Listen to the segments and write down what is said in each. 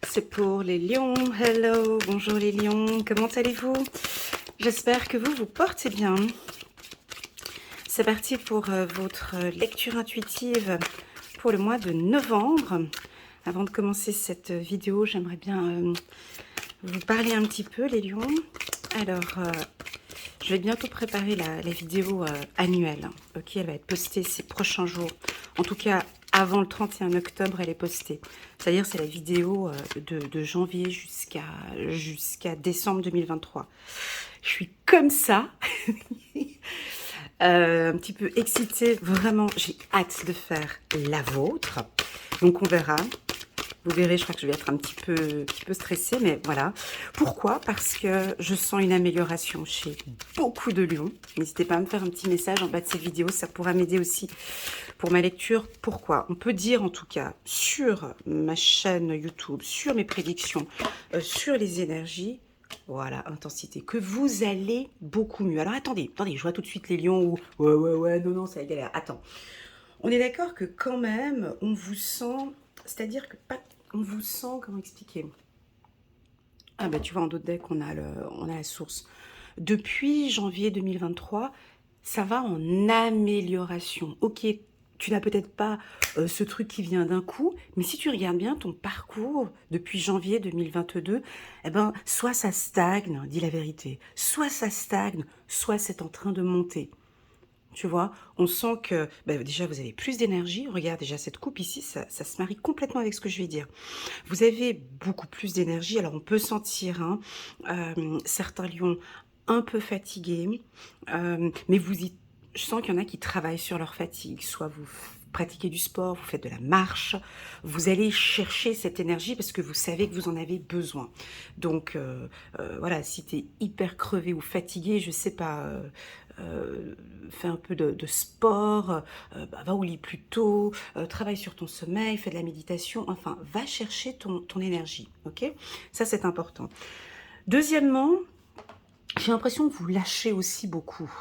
c'est pour les lions. Hello, bonjour les lions, comment allez-vous? J'espère que vous vous portez bien. C'est parti pour votre lecture intuitive pour le mois de novembre. Avant de commencer cette vidéo, j'aimerais bien vous parler un petit peu les lions. Alors, je vais bientôt préparer la vidéo annuelle. Ok, elle va être postée ces prochains jours. En tout cas, avant le 31 octobre, elle est postée. C'est-à-dire, c'est la vidéo de janvier jusqu'à décembre 2023. Je suis comme ça. Un petit peu excitée. Vraiment, j'ai hâte de faire la vôtre. Donc, on verra. Vous verrez, je crois que je vais être un petit peu stressée, mais voilà. Pourquoi? Parce que je sens une amélioration chez beaucoup de lions. N'hésitez pas à me faire un petit message en bas de cette vidéo, ça pourra m'aider aussi pour ma lecture. Pourquoi? On peut dire en tout cas sur ma chaîne YouTube, sur mes prédictions, sur les énergies, voilà, intensité, que vous allez beaucoup mieux. Alors attendez, je vois tout de suite les lions où ouais, non, c'est la galère. Attends, on est d'accord que quand même, on vous sent, c'est-à-dire que pas, on vous sent, comment expliquer? Ah bah tu vois, en d'autres decks, on a la source. Depuis janvier 2023, ça va en amélioration. Ok, tu n'as peut-être pas ce truc qui vient d'un coup, mais si tu regardes bien ton parcours depuis janvier 2022, eh ben, soit ça stagne, dis la vérité, soit ça stagne, soit c'est en train de monter. Tu vois, on sent que déjà vous avez plus d'énergie. Regarde déjà cette coupe ici, ça se marie complètement avec ce que je vais dire. Vous avez beaucoup plus d'énergie. Alors on peut sentir certains lions un peu fatigués, mais je sens qu'il y en a qui travaillent sur leur fatigue. Soit vous pratiquez du sport, vous faites de la marche, vous allez chercher cette énergie parce que vous savez que vous en avez besoin. Donc voilà, si tu es hyper crevé ou fatigué, je sais pas, fais un peu de sport, va au lit plus tôt, travaille sur ton sommeil, fais de la méditation, enfin, va chercher ton énergie, ok? Ça, c'est important. Deuxièmement, j'ai l'impression que vous lâchez aussi beaucoup.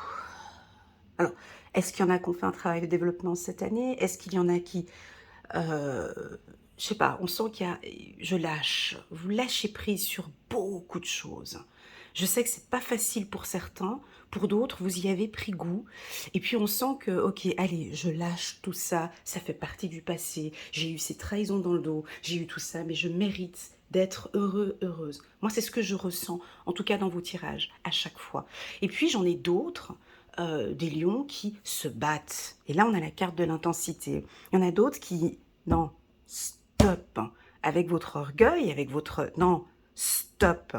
Alors, est-ce qu'il y en a qui ont fait un travail de développement cette année? Est-ce qu'il y en a qui... Euh, je sais pas, on sent qu'il y a... Je lâche. Vous lâchez prise sur beaucoup de choses. Je sais que c'est pas facile pour certains, pour d'autres, vous y avez pris goût. Et puis on sent que, ok, allez, je lâche tout ça, ça fait partie du passé. J'ai eu ces trahisons dans le dos, j'ai eu tout ça, mais je mérite d'être heureux, heureuse. Moi, c'est ce que je ressens, en tout cas dans vos tirages, à chaque fois. Et puis j'en ai d'autres, des lions qui se battent. Et là, on a la carte de l'intensité. Il y en a d'autres qui, non, stop, avec votre orgueil, avec votre, non, stop.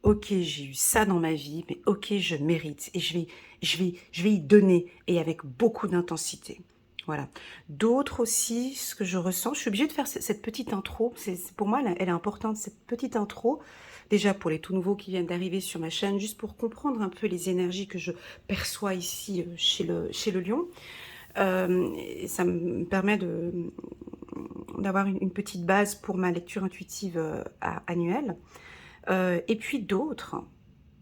Ok, j'ai eu ça dans ma vie, mais ok, je mérite et je vais y donner et avec beaucoup d'intensité. Voilà. D'autres aussi, ce que je ressens, je suis obligée de faire cette petite intro. Pour moi, elle est importante, cette petite intro. Déjà pour les tout nouveaux qui viennent d'arriver sur ma chaîne, juste pour comprendre un peu les énergies que je perçois ici chez le lion. Et ça me permet d'avoir une petite base pour ma lecture intuitive annuelle. Et puis d'autres,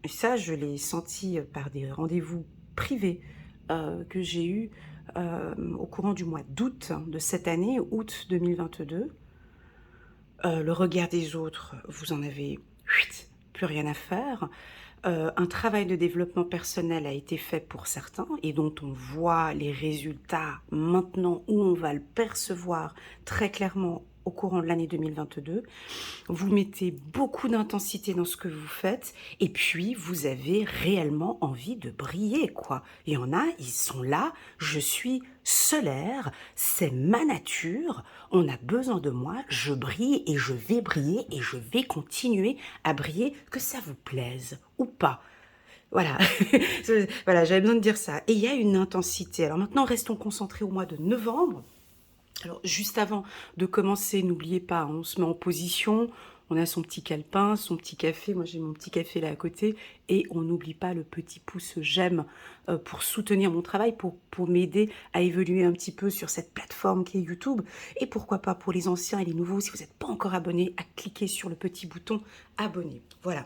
et ça je l'ai senti par des rendez-vous privés que j'ai eus au courant du mois d'août de cette année, août 2022. Le regard des autres, vous en avez plus rien à faire. Un travail de développement personnel a été fait pour certains et dont on voit les résultats maintenant, où on va le percevoir très clairement au courant de l'année 2022. Vous mettez beaucoup d'intensité dans ce que vous faites et puis vous avez réellement envie de briller, quoi. Il y en a, ils sont là, je suis solaire, c'est ma nature, on a besoin de moi, je brille et je vais continuer à briller, que ça vous plaise ou pas. Voilà, voilà, j'avais besoin de dire ça. Et il y a une intensité. Alors maintenant, restons concentrés au mois de novembre. Alors, juste avant de commencer, n'oubliez pas, on se met en position, on a son petit calepin, son petit café, moi j'ai mon petit café là à côté, et on n'oublie pas le petit pouce j'aime pour soutenir mon travail, pour m'aider à évoluer un petit peu sur cette plateforme qui est YouTube, et pourquoi pas pour les anciens et les nouveaux, si vous n'êtes pas encore abonné, à cliquer sur le petit bouton abonner. Voilà.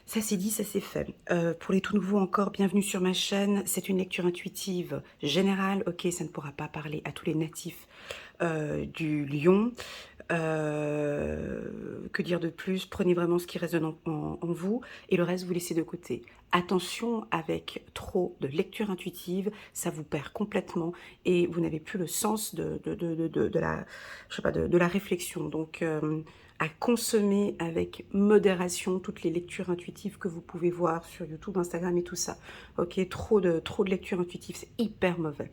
Ça c'est dit, ça c'est fait. Pour les tout nouveaux encore, bienvenue sur ma chaîne. C'est une lecture intuitive générale. Ok, ça ne pourra pas parler à tous les natifs du lion, que que dire de plus? Prenez vraiment ce qui résonne en vous et le reste, vous laissez de côté. Attention, avec trop de lecture intuitive, ça vous perd complètement et vous n'avez plus le sens de la, je sais pas, de la réflexion. Donc, à consommer avec modération toutes les lectures intuitives que vous pouvez voir sur YouTube, Instagram et tout ça. Ok, trop de lecture intuitive, c'est hyper mauvais.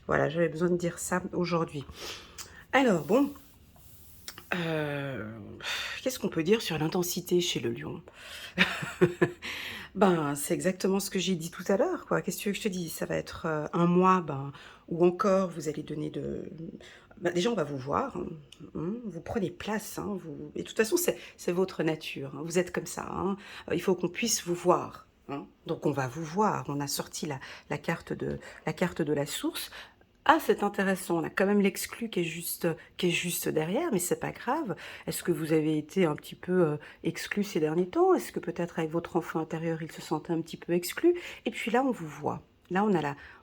Voilà, j'avais besoin de dire ça aujourd'hui. Alors, bon, qu'est-ce qu'on peut dire sur l'intensité chez le lion? Ben, c'est exactement ce que j'ai dit tout à l'heure, quoi. Qu'est-ce que tu veux que je te dise? Ça va être un mois, ben, ou encore vous allez donner de... Ben, déjà, on va vous voir, hein, vous prenez place, hein, vous... et de toute façon, c'est votre nature, hein, vous êtes comme ça, hein. Il faut qu'on puisse vous voir, hein. Donc on va vous voir, on a sorti la carte de la source. Ah, c'est intéressant, on a quand même l'exclu qui est juste derrière, mais c'est pas grave. Est-ce que vous avez été un petit peu exclu ces derniers temps? Est-ce que peut-être avec votre enfant intérieur, il se sentait un petit peu exclu? Et puis là, on vous voit. Là,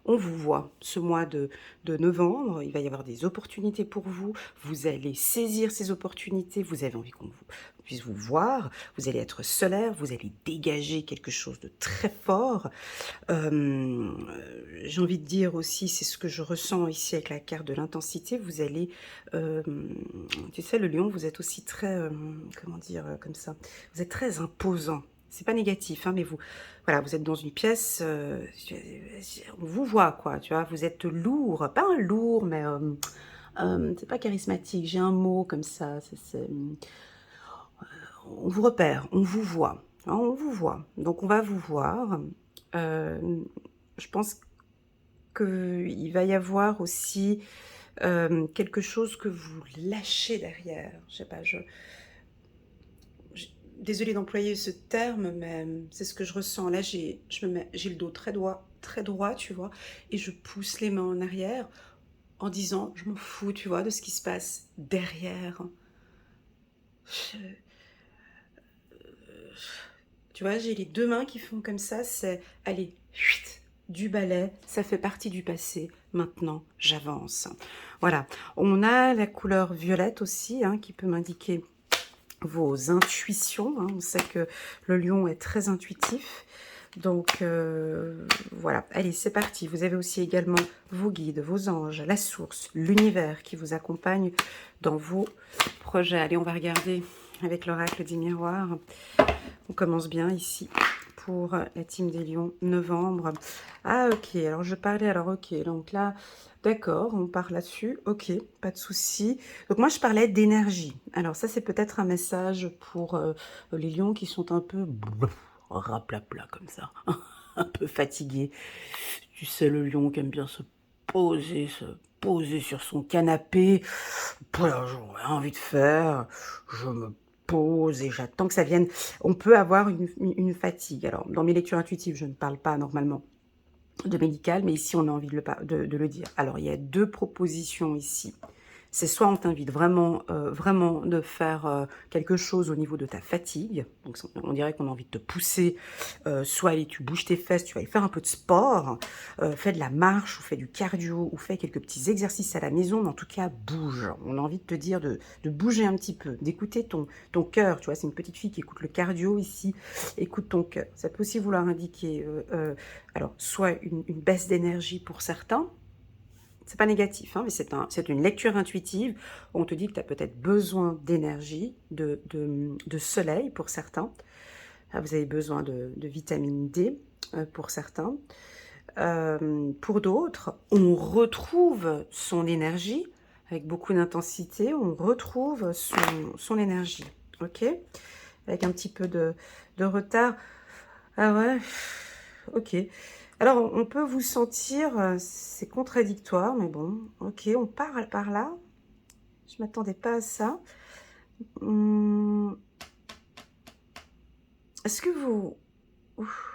on vous voit. Ce mois de novembre, il va y avoir des opportunités pour vous. Vous allez saisir ces opportunités. Vous avez envie qu'on puisse vous voir. Vous allez être solaire. Vous allez dégager quelque chose de très fort. J'ai envie de dire aussi, c'est ce que je ressens ici avec la carte de l'intensité, vous allez, tu sais, le lion, vous êtes aussi très, comment dire, comme ça, vous êtes très imposant. C'est pas négatif, hein, mais vous, voilà, vous êtes dans une pièce, on vous voit, quoi, tu vois, vous êtes lourd, pas un lourd, mais c'est pas charismatique, j'ai un mot comme ça, on vous repère, on vous voit, hein, on vous voit, donc on va vous voir. Je pense qu'il va y avoir aussi quelque chose que vous lâchez derrière. Je sais pas, désolée d'employer ce terme, mais c'est ce que je ressens. Là, j'ai le dos très droit, tu vois, et je pousse les mains en arrière en disant, je m'en fous, tu vois, de ce qui se passe derrière. Tu vois, j'ai les deux mains qui font comme ça, c'est, allez, chuit, du balai, ça fait partie du passé, maintenant j'avance. Voilà, on a la couleur violette aussi, hein, qui peut m'indiquer vos intuitions, hein. On sait que le lion est très intuitif, donc voilà, allez, c'est parti. Vous avez aussi également vos guides, vos anges, la source, l'univers qui vous accompagne dans vos projets. Allez, on va regarder avec l'oracle des miroirs. On commence bien ici pour la team des lions, novembre. Ah, ok, alors je parlais, alors ok, donc là, d'accord, on part là-dessus, ok, pas de souci. Donc moi, je parlais d'énergie. Alors ça, c'est peut-être un message pour les lions qui sont un peu raplapla comme ça, un peu fatigués. Tu sais, le lion qui aime bien se poser sur son canapé. Voilà, j'aurais envie de faire, je me pose et j'attends que ça vienne. On peut avoir une fatigue. Alors, dans mes lectures intuitives, je ne parle pas normalement de médical, mais ici, on a envie de le dire. Alors, il y a deux propositions ici. C'est soit on t'invite vraiment, vraiment de faire quelque chose au niveau de ta fatigue. Donc, on dirait qu'on a envie de te pousser. Soit allez, tu bouges tes fesses, tu vas aller faire un peu de sport. Fais de la marche ou fais du cardio ou fais quelques petits exercices à la maison. Mais en tout cas, bouge. On a envie de te dire de bouger un petit peu, d'écouter ton cœur. Tu vois, c'est une petite fille qui écoute le cardio ici. Écoute ton cœur. Ça peut aussi vouloir indiquer, alors, soit une baisse d'énergie pour certains. C'est pas négatif, hein, mais c'est une lecture intuitive. On te dit que tu as peut-être besoin d'énergie, de soleil pour certains. Vous avez besoin de vitamine D pour certains. Pour d'autres, on retrouve son énergie avec beaucoup d'intensité. On retrouve son énergie, ok, avec un petit peu de retard. Ah ouais, ok. Alors, on peut vous sentir, c'est contradictoire, mais bon, ok, on part par là. Je ne m'attendais pas à ça. Est-ce que vous... Ouf.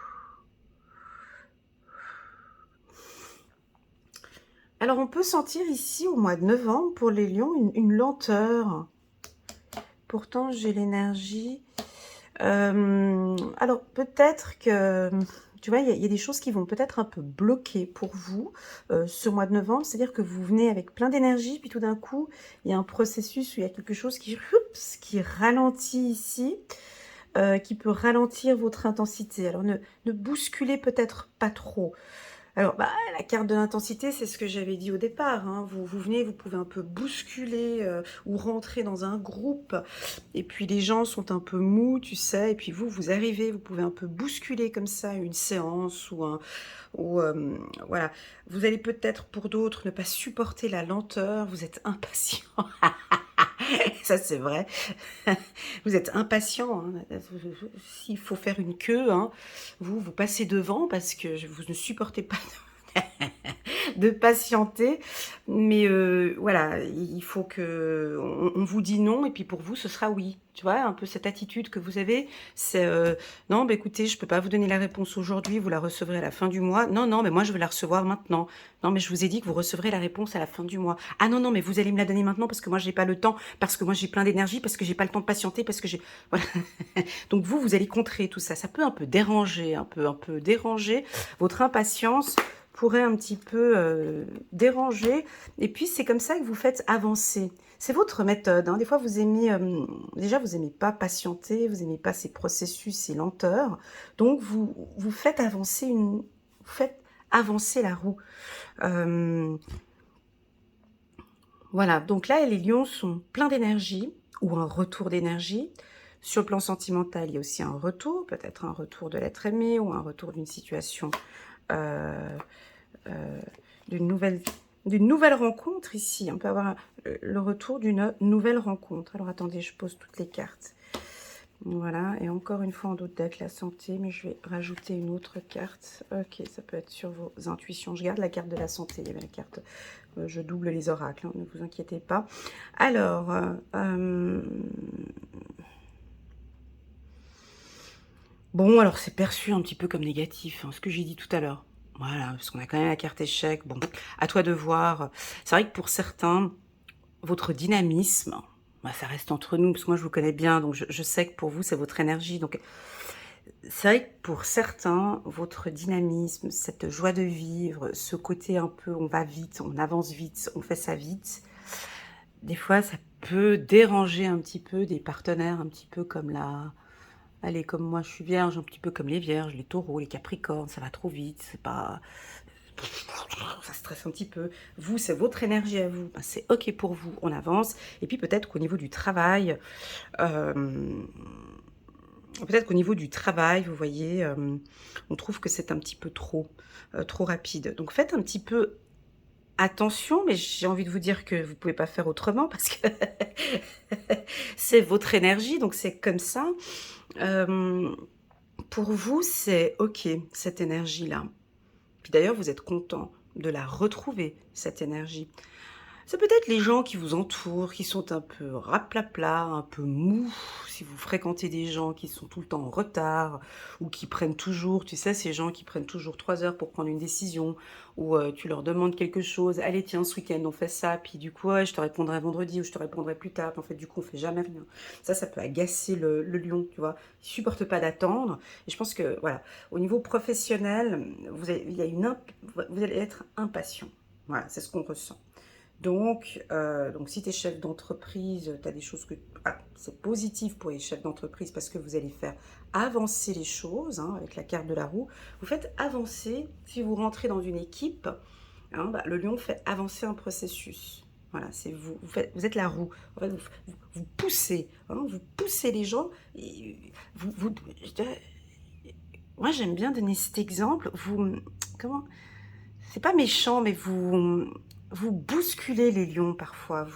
Alors, on peut sentir ici, au mois de novembre, pour les lions, une lenteur. Pourtant, j'ai l'énergie. Alors peut-être que, tu vois, il y a des choses qui vont peut-être un peu bloquer pour vous, ce mois de novembre. C'est-à-dire que vous venez avec plein d'énergie, puis tout d'un coup, il y a un processus où il y a quelque chose qui oups, qui ralentit ici, qui peut ralentir votre intensité. Alors ne bousculez peut-être pas trop. Alors, bah, la carte de l'intensité, c'est ce que j'avais dit au départ, hein. Vous venez, vous pouvez un peu bousculer ou rentrer dans un groupe, et puis les gens sont un peu mous, tu sais, et puis vous arrivez, vous pouvez un peu bousculer comme ça une séance ou voilà. Vous allez peut-être pour d'autres ne pas supporter la lenteur, vous êtes impatient. Ça, c'est vrai. Vous êtes impatient, hein. S'il faut faire une queue, hein, vous passez devant parce que vous ne supportez pas de patienter. Mais voilà, il faut que on vous dit non et puis pour vous, ce sera oui. Tu vois, un peu cette attitude que vous avez, c'est non, bah écoutez, je peux pas vous donner la réponse aujourd'hui, vous la recevrez à la fin du mois. Non, non, mais moi je veux la recevoir maintenant. Non, mais je vous ai dit que vous recevrez la réponse à la fin du mois. Ah non, non, mais vous allez me la donner maintenant parce que moi j'ai pas le temps, parce que moi j'ai plein d'énergie, parce que j'ai pas le temps de patienter, parce que j'ai voilà. Donc vous allez contrer tout ça. Ça peut un peu déranger, un peu déranger votre impatience pourrait un petit peu déranger. Et puis, c'est comme ça que vous faites avancer. C'est votre méthode, hein. Des fois, vous aimez, déjà, vous aimez pas patienter, vous aimez pas ces processus, ces lenteurs. Donc, vous faites avancer vous faites avancer la roue. Euh, voilà. Donc là, les lions sont pleins d'énergie ou un retour d'énergie. Sur le plan sentimental, il y a aussi un retour, peut-être un retour de l'être aimé ou un retour d'une situation euh, euh, d'une nouvelle rencontre ici. On peut avoir le retour d'une nouvelle rencontre. Alors attendez, je pose toutes les cartes. Voilà, et encore une fois en doute d'être la santé, mais je vais rajouter une autre carte. Ok, ça peut être sur vos intuitions. Je garde la carte de la santé, il y avait la carte, je double les oracles, hein, ne vous inquiétez pas. Alors, bon, alors c'est perçu un petit peu comme négatif, hein, ce que j'ai dit tout à l'heure. Voilà, parce qu'on a quand même la carte échec. Bon, à toi de voir. C'est vrai que pour certains, votre dynamisme, bah, ça reste entre nous, parce que moi je vous connais bien, donc je sais que pour vous c'est votre énergie. Donc c'est vrai que pour certains, votre dynamisme, cette joie de vivre, ce côté un peu on va vite, on avance vite, on fait ça vite, des fois ça peut déranger un petit peu des partenaires un petit peu comme allez, comme moi je suis vierge, un petit peu comme les vierges, les taureaux, les capricornes, ça va trop vite, c'est pas, ça stresse un petit peu. Vous, c'est votre énergie à vous, ben, c'est ok pour vous, on avance. Et puis peut-être qu'au niveau du travail, euh, vous voyez, on trouve que c'est un petit peu trop rapide. Donc faites un petit peu attention, mais j'ai envie de vous dire que vous pouvez pas faire autrement parce que c'est votre énergie, donc c'est comme ça. Euh, pour vous, c'est ok, cette énergie-là. Puis d'ailleurs, vous êtes content de la retrouver, cette énergie. C'est peut-être les gens qui vous entourent, qui sont un peu raplapla, un peu mous, si vous fréquentez des gens qui sont tout le temps en retard, ou qui prennent toujours, tu sais, ces gens qui prennent toujours 3 heures pour prendre une décision, ou tu leur demandes quelque chose, allez tiens, ce week-end on fait ça, puis du coup, ouais, je te répondrai vendredi, ou je te répondrai plus tard, puis en fait, du coup, on fait jamais rien. Ça peut agacer le lion, tu vois. Il supporte pas d'attendre, et je pense que, voilà, au niveau professionnel, vous allez être impatient. Voilà, c'est ce qu'on ressent. Donc si tu es chef d'entreprise, tu as des choses que... Ah, c'est positif pour les chefs d'entreprise parce que vous allez faire avancer les choses, hein, avec la carte de la roue. Vous faites avancer, si vous rentrez dans une équipe, hein, bah, le lion fait avancer un processus. Voilà, c'est vous, vous êtes la roue. En fait, vous poussez, hein, vous poussez les gens. Et moi, j'aime bien donner cet exemple. Comment c'est pas méchant, mais vous bousculez les lions parfois.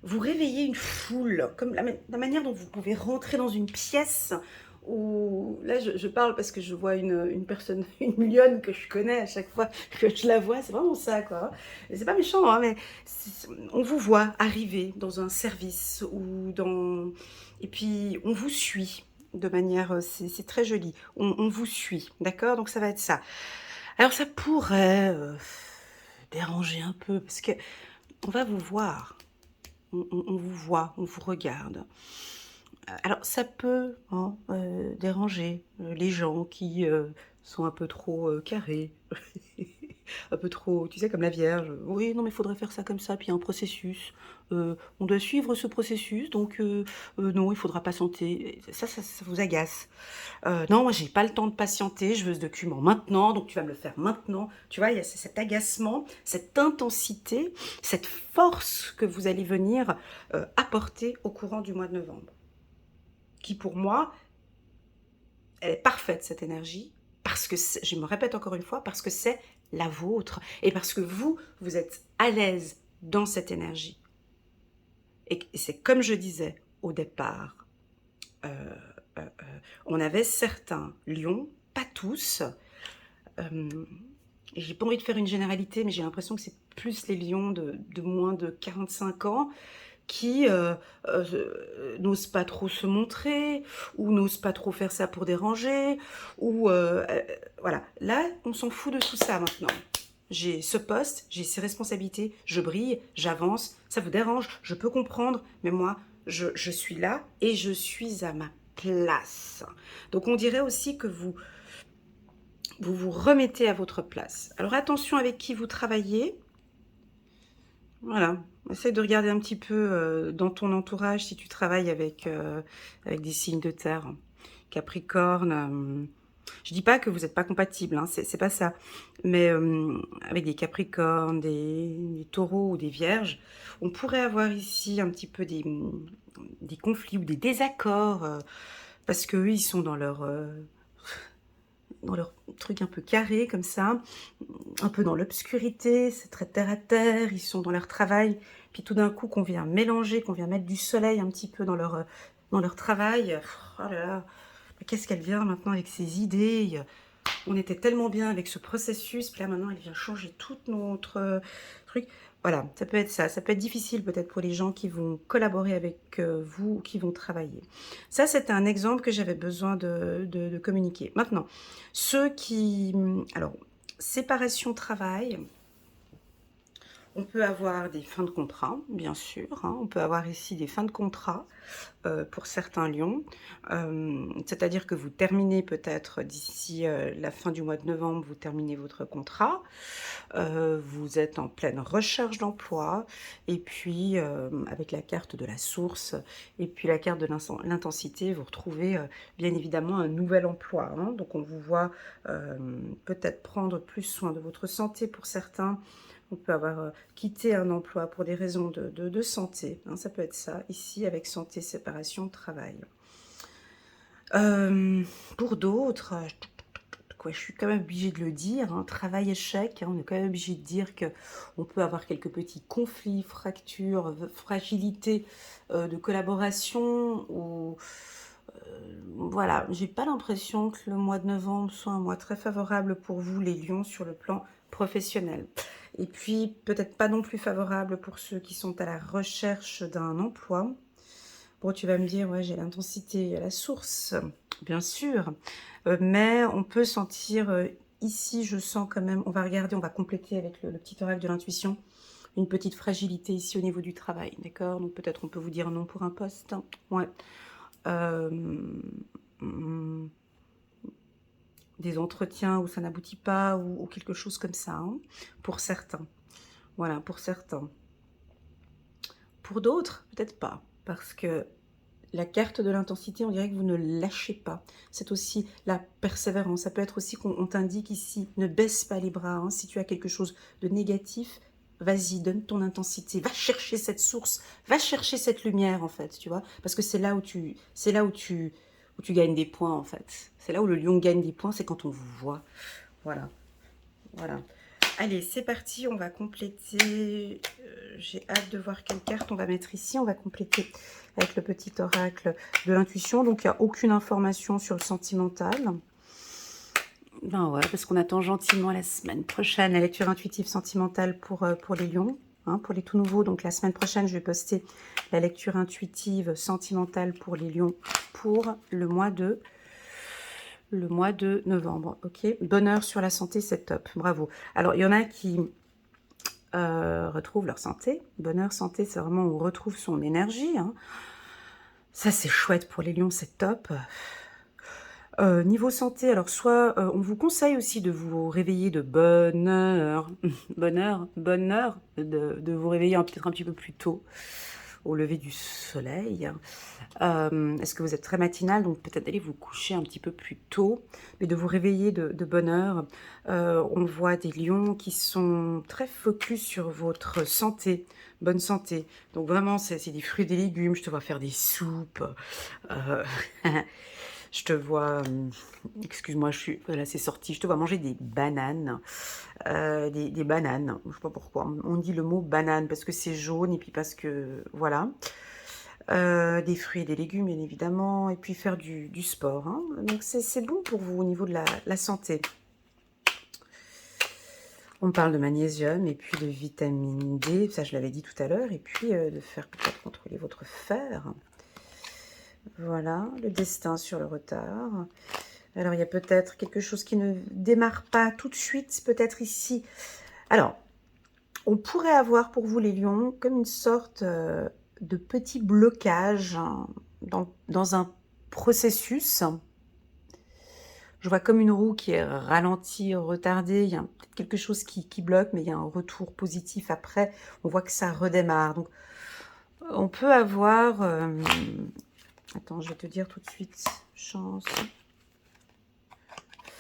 Vous réveillez une foule, comme la manière dont vous pouvez rentrer dans une pièce où, là je parle parce que je vois une personne, une lionne que je connais à chaque fois que je la vois, c'est vraiment ça quoi. C'est pas méchant, hein, mais on vous voit arriver dans un service et puis on vous suit de manière, c'est très joli, on vous suit, d'accord? Donc ça va être ça. Alors ça pourrait déranger un peu parce que on va vous voir, on vous voit, on vous regarde. Alors ça peut, hein, déranger, les gens qui, sont un peu trop, carrés, un peu trop, tu sais, comme la Vierge. «Oui, non, mais il faudrait faire ça comme ça, puis il y a un processus, on doit suivre ce processus, donc non, il faudra patienter». Ça vous agace. «Non, moi j'ai pas le temps de patienter, je veux ce document maintenant, donc tu vas me le faire maintenant». Tu vois, il y a cet agacement, cette intensité, cette force que vous allez venir, apporter au courant du mois de novembre, qui pour moi, elle est parfaite cette énergie, parce que je me répète encore une fois, parce que c'est la vôtre, et parce que vous êtes à l'aise dans cette énergie. Et c'est comme je disais au départ, euh, on avait certains lions, pas tous, et j'ai pas envie de faire une généralité, mais j'ai l'impression que c'est plus les lions de moins de 45 ans qui n'osent pas trop se montrer, ou n'osent pas trop faire ça pour déranger, ou voilà. Là, on s'en fout de tout ça maintenant. J'ai ce poste, j'ai ces responsabilités, je brille, j'avance, ça vous dérange, je peux comprendre, mais moi, je suis là et je suis à ma place. Donc on dirait aussi que vous remettez à votre place. Alors attention avec qui vous travaillez. Voilà, essaye de regarder un petit peu dans ton entourage si tu travailles avec des signes de terre. Capricorne, je dis pas que vous n'êtes pas compatibles, hein, c'est pas ça. Mais avec des capricornes, des taureaux ou des vierges, on pourrait avoir ici un petit peu des conflits ou des désaccords, parce qu'eux, ils sont dans leur truc un peu carré comme ça, un peu dans l'obscurité, c'est très terre à terre, ils sont dans leur travail, puis tout d'un coup qu'on vient mélanger, qu'on vient mettre du soleil un petit peu dans leur travail, oh là là, qu'est-ce qu'elle vient maintenant avec ses idées, on était tellement bien avec ce processus, puis là maintenant elle vient changer tout notre truc. Voilà, ça peut être ça. Ça peut être difficile peut-être pour les gens qui vont collaborer avec vous, ou qui vont travailler. Ça, c'est un exemple que j'avais besoin de communiquer. Maintenant, ceux qui... Alors, séparation travail, on peut avoir des fins de contrat, bien sûr, hein. On peut avoir ici des fins de contrat pour certains lions. C'est-à-dire que vous terminez peut-être d'ici la fin du mois de novembre, vous terminez votre contrat. Vous êtes en pleine recherche d'emploi. Et puis, avec la carte de la source et puis la carte de l'intensité, vous retrouvez bien évidemment un nouvel emploi, hein. Donc, on vous voit peut-être prendre plus soin de votre santé pour certains. On peut avoir quitté un emploi pour des raisons de santé, hein, ça peut être ça, ici avec santé, séparation, travail. Pour d'autres, je suis quand même obligée de le dire, hein, travail échec, hein, on est quand même obligé de dire qu'on peut avoir quelques petits conflits, fractures, fragilités de collaboration, ou voilà, j'ai pas l'impression que le mois de novembre soit un mois très favorable pour vous, les lions, sur le plan professionnel. Et puis, peut-être pas non plus favorable pour ceux qui sont à la recherche d'un emploi. Bon, tu vas me dire, ouais, j'ai l'intensité à la source, bien sûr. Mais on peut sentir, ici, je sens quand même, on va regarder, on va compléter avec le petit oracle de l'intuition, une petite fragilité ici au niveau du travail, d'accord? Donc peut-être on peut vous dire non pour un poste, hein. Ouais. Hmm, des entretiens où ça n'aboutit pas, ou quelque chose comme ça, hein, pour certains. Voilà, pour certains. Pour d'autres, peut-être pas, parce que la carte de l'intensité, on dirait que vous ne lâchez pas. C'est aussi la persévérance. Ça peut être aussi qu'on t'indique ici, ne baisse pas les bras, hein. Si tu as quelque chose de négatif, vas-y, donne ton intensité. Va chercher cette source, va chercher cette lumière, en fait, tu vois. Parce que c'est là où tu gagnes des points, en fait. C'est là où le lion gagne des points, c'est quand on vous voit. Voilà, voilà. Allez, c'est parti, on va compléter. J'ai hâte de voir quelle carte on va mettre ici. On va compléter avec le petit oracle de l'intuition. Donc, il n'y a aucune information sur le sentimental. Ben ouais, parce qu'on attend gentiment la semaine prochaine la lecture intuitive sentimentale pour les lions, hein, pour les tout nouveaux. Donc, la semaine prochaine, je vais poster la lecture intuitive sentimentale pour les lions pour le mois de novembre, ok. Bonheur sur la santé, c'est top, bravo. Alors, il y en a qui retrouvent leur santé. Bonheur, santé, c'est vraiment où on retrouve son énergie, hein. Ça, c'est chouette pour les lions, c'est top. Niveau santé, alors soit, on vous conseille aussi de vous réveiller de bonne heure, bonne heure, de vous réveiller peut-être un petit peu plus tôt, au lever du soleil. Est-ce que vous êtes très matinal, donc peut-être d'aller vous coucher un petit peu plus tôt, mais de vous réveiller de bonne heure. On voit des lions qui sont très focus sur votre santé, bonne santé. Donc vraiment, c'est des fruits et des légumes, je te vois faire des soupes, heu je te vois, excuse-moi, voilà, c'est sorti. Je te vois manger des bananes, des bananes. Je sais pas pourquoi. On dit le mot banane parce que c'est jaune et puis parce que voilà. Des fruits et des légumes, bien évidemment, et puis faire du sport, hein. Donc c'est bon pour vous au niveau de la santé. On parle de magnésium et puis de vitamine D, ça je l'avais dit tout à l'heure, et puis de faire peut-être contrôler votre fer. Voilà, le destin sur le retard. Alors, il y a peut-être quelque chose qui ne démarre pas tout de suite, peut-être ici. Alors, on pourrait avoir pour vous les lions comme une sorte de petit blocage, hein, dans un processus. Je vois comme une roue qui est ralentie, retardée. Il y a peut-être quelque chose qui bloque, mais il y a un retour positif après. On voit que ça redémarre. Donc, on peut avoir... attends, je vais te dire tout de suite. Chance.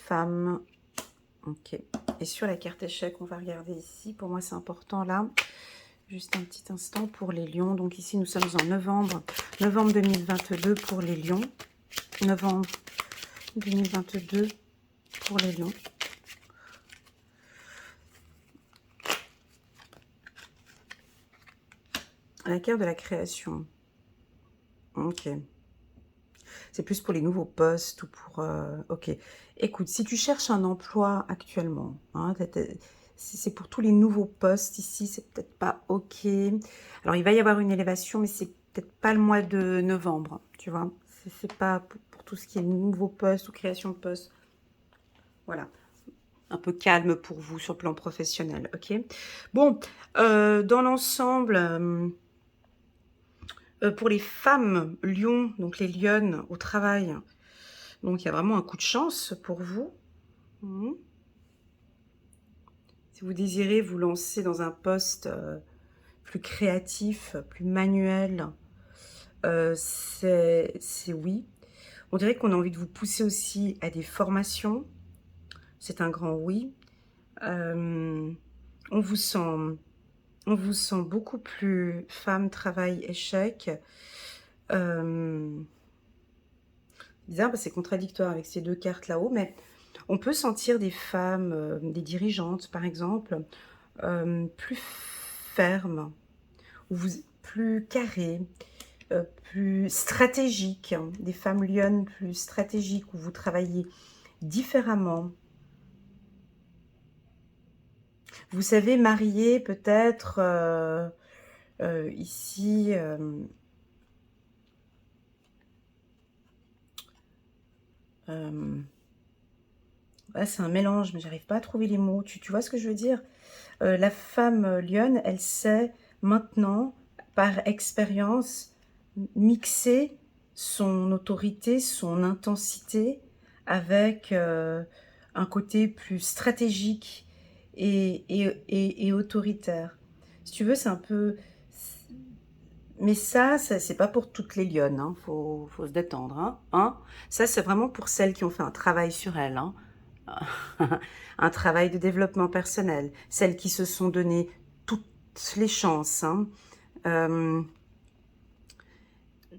Femme. Ok. Et sur la carte échec, on va regarder ici. Pour moi, c'est important là. Juste un petit instant pour les lions. Donc ici, nous sommes en novembre. Novembre 2022 pour les lions. Novembre 2022 pour les lions. La carte de la création. Ok. C'est plus pour les nouveaux postes ou pour... ok. Écoute, si tu cherches un emploi actuellement, hein, si c'est pour tous les nouveaux postes ici, c'est peut-être pas ok. Alors, il va y avoir une élévation, mais c'est peut-être pas le mois de novembre, tu vois. C'est pas pour tout ce qui est nouveaux postes ou création de postes. Voilà. Un peu calme pour vous sur le plan professionnel, ok. Bon, dans l'ensemble... pour les femmes lions, donc les lionnes au travail, donc il y a vraiment un coup de chance pour vous. Si vous désirez vous lancer dans un poste plus créatif, plus manuel, c'est oui. On dirait qu'on a envie de vous pousser aussi à des formations. C'est un grand oui. On vous sent beaucoup plus femme, travail, échec. Bizarre, parce que c'est contradictoire avec ces deux cartes là-haut, mais on peut sentir des femmes, des dirigeantes par exemple, plus fermes, ou plus carrées, plus stratégiques, hein, des femmes lionnes plus stratégiques, où vous travaillez différemment. Vous savez marier peut-être ici... ouais, c'est un mélange, mais j'arrive pas à trouver les mots. Tu vois ce que je veux dire? La femme lionne, elle sait maintenant, par expérience, mixer son autorité, son intensité avec un côté plus stratégique et autoritaire. Si tu veux, c'est un peu... Mais ça c'est pas pour toutes les lionnes, hein. Faut se détendre, hein. Ça, c'est vraiment pour celles qui ont fait un travail sur elles, hein. Un travail de développement personnel, celles qui se sont donné toutes les chances, hein.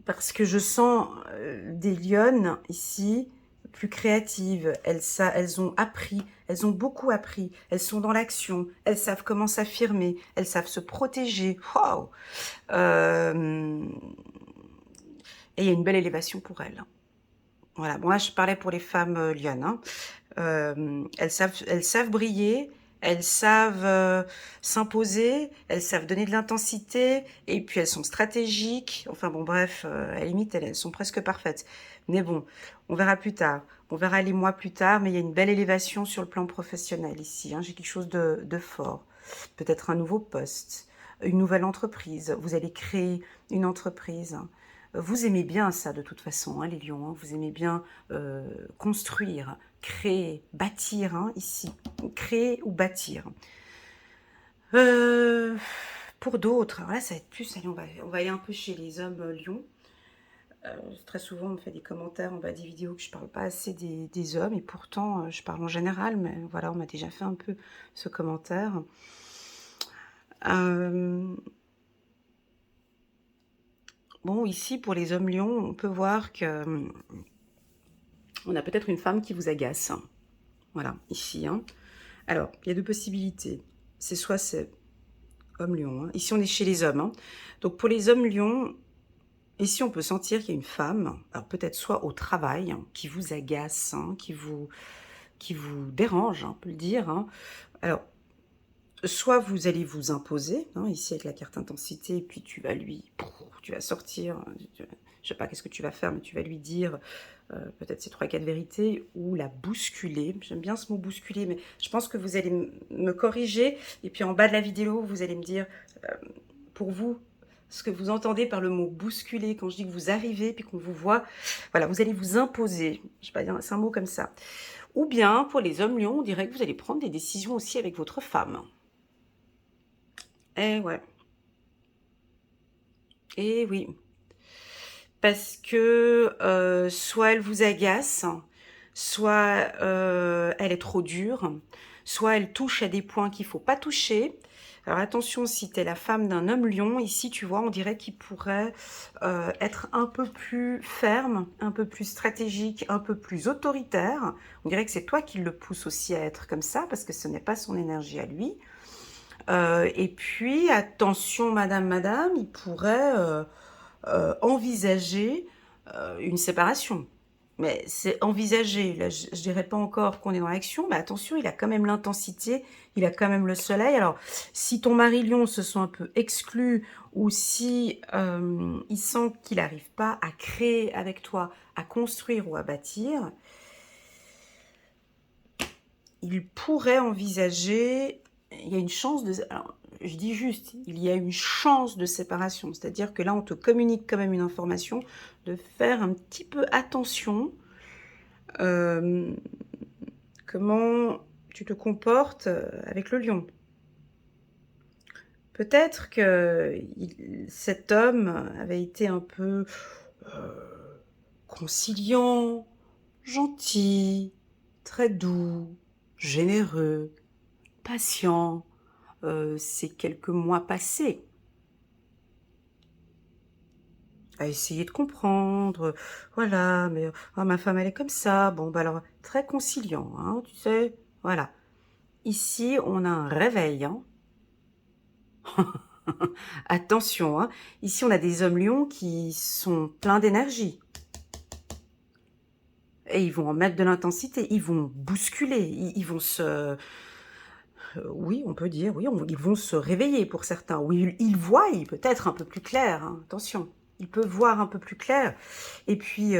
Parce que je sens des lionnes ici plus créatives. Elles ont appris, elles ont beaucoup appris. Elles sont dans l'action, elles savent comment s'affirmer, elles savent se protéger. Wow. Et il y a une belle élévation pour elles. Voilà, bon là je parlais pour les femmes lionnes, hein. Elles savent briller, elles savent s'imposer, elles savent donner de l'intensité, et puis elles sont stratégiques. Enfin bon, bref, à la limite, elles sont presque parfaites. Mais bon, on verra plus tard. On verra les mois plus tard, mais il y a une belle élévation sur le plan professionnel ici, hein. J'ai quelque chose de fort. Peut-être un nouveau poste, une nouvelle entreprise. Vous allez créer une entreprise. Vous aimez bien ça de toute façon, hein, les lions, hein. Vous aimez bien construire, créer, bâtir, hein, ici. Créer ou bâtir. Pour d'autres, alors là, ça va être plus... Allez, on va aller un peu chez les hommes lions. Très souvent, on me fait des commentaires en bas des vidéos que je parle pas assez des hommes, et pourtant, je parle en général, mais voilà, on m'a déjà fait un peu ce commentaire. Bon, ici, pour les hommes lions, on peut voir que on a peut-être une femme qui vous agace. Voilà, ici. Hein. Alors, il y a deux possibilités. C'est soit c'est homme lion. Hein. Ici, on est chez les hommes. Hein. Donc, pour les hommes lions, ici, on peut sentir qu'il y a une femme, alors peut-être soit au travail, hein, qui vous agace, hein, qui vous dérange, hein, on peut le dire. Hein. Alors, soit vous allez vous imposer, hein, ici avec la carte intensité, et puis tu vas sortir, je sais pas qu'est-ce que tu vas faire, mais tu vas lui dire peut-être ces 3-4 vérités, ou la bousculer. J'aime bien ce mot bousculer, mais je pense que vous allez me corriger, et puis en bas de la vidéo, vous allez me dire, pour vous, ce que vous entendez par le mot bousculer, quand je dis que vous arrivez, puis qu'on vous voit, voilà, vous allez vous imposer, je sais pas dire, c'est un mot comme ça. Ou bien, pour les hommes lions, on dirait que vous allez prendre des décisions aussi avec votre femme. Eh ouais. Eh oui. Parce que soit elle vous agace, soit elle est trop dure, soit elle touche à des points qu'il ne faut pas toucher. Alors attention, si tu es la femme d'un homme lion, ici tu vois, on dirait qu'il pourrait être un peu plus ferme, un peu plus stratégique, un peu plus autoritaire. On dirait que c'est toi qui le pousse aussi à être comme ça, parce que ce n'est pas son énergie à lui. Et puis, attention, madame, il pourrait envisager une séparation. Mais c'est envisager, là, je dirais pas encore qu'on est dans l'action, mais attention, il a quand même l'intensité, il a quand même le soleil. Alors, si ton mari lion se sent un peu exclu, ou si il sent qu'il n'arrive pas à créer avec toi, à construire ou à bâtir, il pourrait envisager, il y a une chance de... Alors, je dis juste, il y a une chance de séparation. C'est-à-dire que là, on te communique quand même une information, de faire un petit peu attention. Comment tu te comportes avec le lion. Peut-être que cet homme avait été un peu conciliant, gentil, très doux, généreux, patient, ces quelques mois passés, à essayer de comprendre, voilà, mais oh, ma femme elle est comme ça, bon bah alors très conciliant, hein, tu sais, voilà. Ici on a un réveil, hein. Attention, hein. Ici on a des hommes lions qui sont pleins d'énergie. Et ils vont en mettre de l'intensité, ils vont bousculer, ils vont se... oui, on peut dire, oui, ils vont se réveiller pour certains. Oui, ils voient peut-être un peu plus clair, hein, attention. Ils peuvent voir un peu plus clair. Et puis,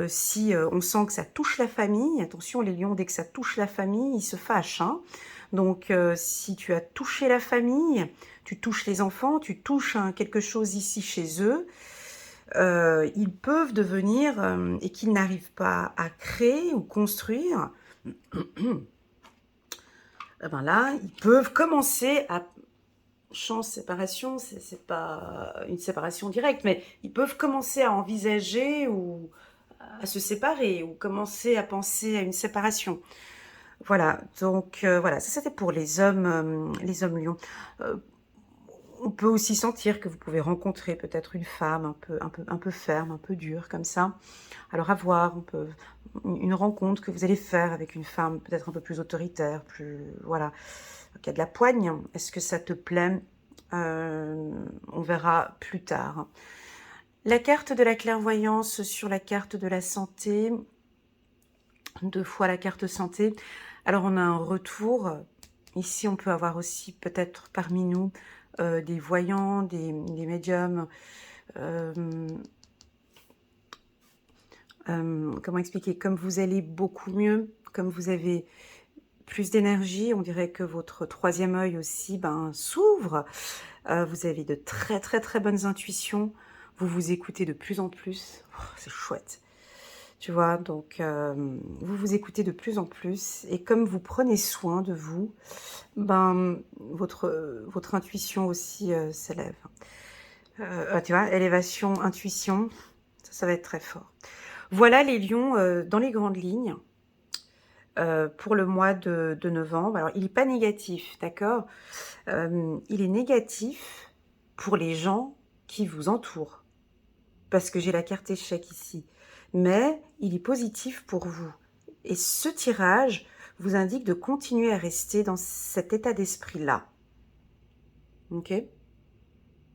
si on sent que ça touche la famille, attention, les lions, dès que ça touche la famille, ils se fâchent. Hein. Donc, si tu as touché la famille, tu touches les enfants, tu touches quelque chose ici chez eux, ils peuvent devenir, et qu'ils n'arrivent pas à créer ou construire, eh ben là, ils peuvent commencer à... Chance, séparation, c'est pas une séparation directe, mais ils peuvent commencer à envisager ou à se séparer, ou commencer à penser à une séparation. Voilà, donc voilà, ça c'était pour les hommes lions. On peut aussi sentir que vous pouvez rencontrer peut-être une femme un peu ferme, un peu dure, comme ça. Alors à voir, une rencontre que vous allez faire avec une femme peut-être un peu plus autoritaire, voilà, qui a de la poigne. Est-ce que ça te plaît? On verra plus tard. La carte de la clairvoyance sur la carte de la santé, 2 fois la carte santé. Alors on a un retour. Ici on peut avoir aussi peut-être parmi nous des voyants, des médiums. Comment expliquer? Comme vous allez beaucoup mieux, comme vous avez plus d'énergie, on dirait que votre 3e œil aussi s'ouvre. Vous avez de très très très bonnes intuitions. vous vous écoutez de plus en plus. Oh, c'est chouette. Tu vois, donc vous vous écoutez de plus en plus et comme vous prenez soin de vous, ben, votre intuition aussi s'élève. Tu vois, élévation, intuition, ça va être très fort. Voilà les lions dans les grandes lignes pour le mois de novembre. Alors, il n'est pas négatif, d'accord? Il est négatif pour les gens qui vous entourent, parce que j'ai la carte échec ici. Mais il est positif pour vous. Et ce tirage vous indique de continuer à rester dans cet état d'esprit-là. Ok?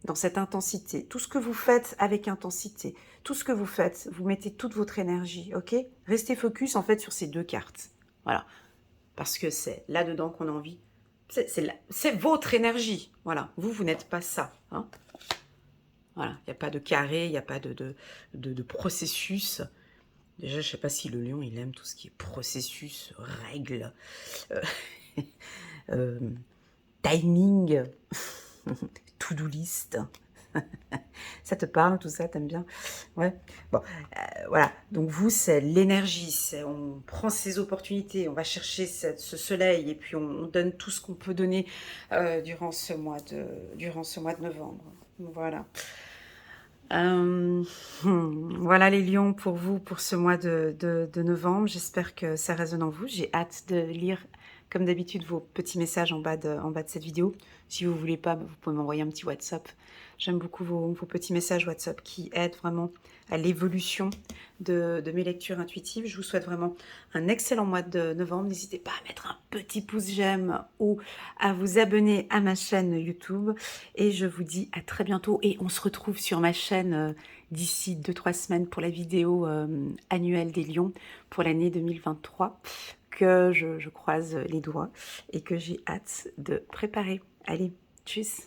Dans cette intensité. Tout ce que vous faites avec intensité, tout ce que vous faites, vous mettez toute votre énergie, ok? Restez focus en fait sur ces deux cartes. Voilà. Parce que c'est là-dedans qu'on a envie. C'est votre énergie. Voilà. Vous n'êtes pas ça. Hein, voilà. Il n'y a pas de carré, il n'y a pas de processus. Déjà, je ne sais pas si le lion, il aime tout ce qui est processus, règles, euh, euh, timing, to-do list. Ça te parle, tout ça, t'aimes bien? Ouais. Bon, voilà. Donc vous, c'est l'énergie. On prend ces opportunités, on va chercher ce soleil et puis on donne tout ce qu'on peut donner durant ce mois de novembre. Voilà. Voilà les lions pour vous, pour ce mois de novembre. J'espère que ça résonne en vous. J'ai hâte de lire, comme d'habitude, vos petits messages en bas de cette vidéo. Si vous ne voulez pas, vous pouvez m'envoyer un petit WhatsApp. J'aime beaucoup vos petits messages WhatsApp qui aident vraiment à l'évolution de mes lectures intuitives. Je vous souhaite vraiment un excellent mois de novembre. N'hésitez pas à mettre un petit pouce j'aime ou à vous abonner à ma chaîne YouTube. Et je vous dis à très bientôt. Et on se retrouve sur ma chaîne d'ici 2-3 semaines pour la vidéo annuelle des lions pour l'année 2023 que je croise les doigts et que j'ai hâte de préparer. Allez, tchuss!